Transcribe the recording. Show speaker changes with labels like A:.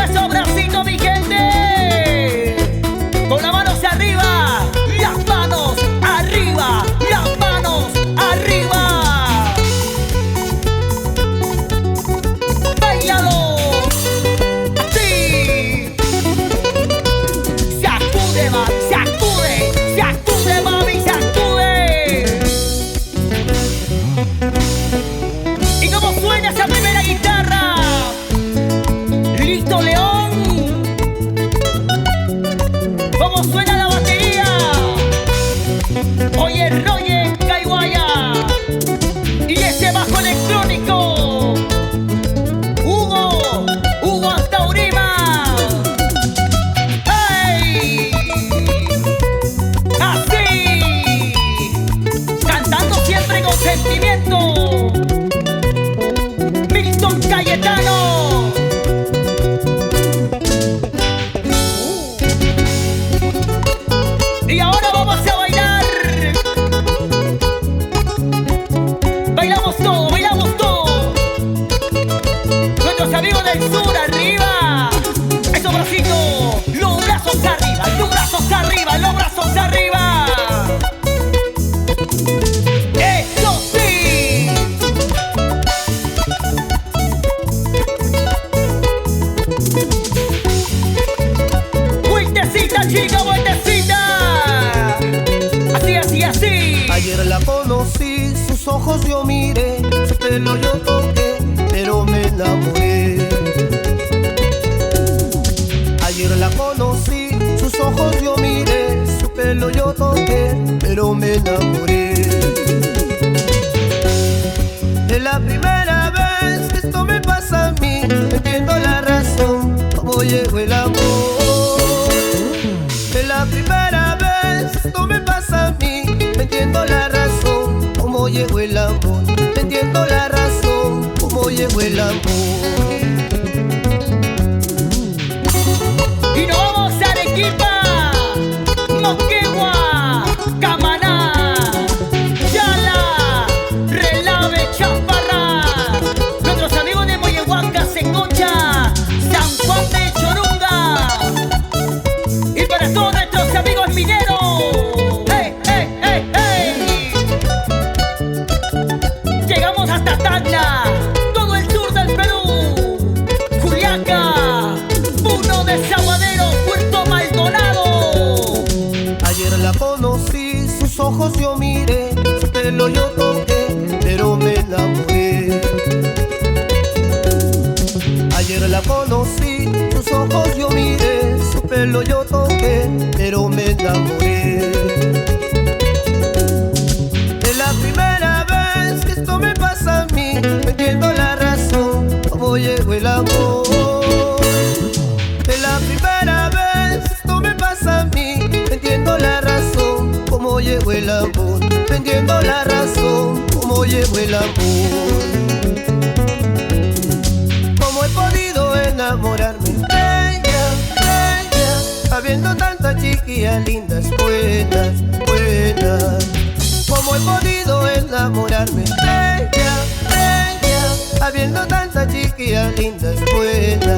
A: Eso, bracito, mi gente. Con las manos arriba. Las manos arriba. Las manos arriba. Báilalo. Así. Sacude, mami. Sacude. Sacude, mami. Sacude. ¿Y cómo suena esa primera guitarra? ¿Listo, León? ¿Cómo suena la batería? Oye, Roger Caiguaya. Y ese bajo electrónico. Hugo Antaurima. ¡Hey! Así. Cantando siempre con sentimiento. Milton Cayetano. Y ahora vamos a bailar. Bailamos todo, bailamos todo. Nuestros amigos del sur arriba. Esos bracitos. Los brazos arriba, los brazos arriba, los brazos arriba. Eso sí. Vueltecita, chica, vueltecita. Así, así, así.
B: Ayer la conocí, sus ojos yo miré, su pelo yo toqué, pero me enamoré. Ayer la conocí, sus ojos yo miré, su pelo yo toqué, pero me enamoré. Es la primera vez que esto me pasa a mí, no entiendo la razón, cómo llegó el amor. Es la primera vez esto me pasa a mí, no entiendo la razón, cómo llegó el amor. No entiendo la razón, cómo llegó el amor.
A: Y nos vamos a Arequipa, Moquegua, Camaná, Yala, Relave, Chaparra. Nuestros amigos de Moyehuanca, Sengocha, San Juan de Chorunga. Y para todos nuestros amigos mineros. ¡Hey, hey, hey, hey! Llegamos hasta Tacna, todo el sur del Perú. Juliaca, Puno, Desaguadero, Puerto Maldonado.
B: Ayer la conocí, sus ojos yo miré, su pelo yo toqué, pero me enamoré. Ayer la conocí, sus ojos yo miré, su pelo yo toqué, pero me enamoré. Es la primera vez que esto me pasa a mí, no entiendo la razón, cómo llegó el amor. Es la primera vez que esto me pasa a mí, no entiendo la razón, cómo llegó el amor. No entiendo la razón, cómo llegó el amor. ¿Cómo he podido enamorarme de ella, habiendo tantas chiquillas lindas, buenas, buenas? ¿Cómo he podido enamorarme de ella, habiendo tantas chiquillas lindas, buenas?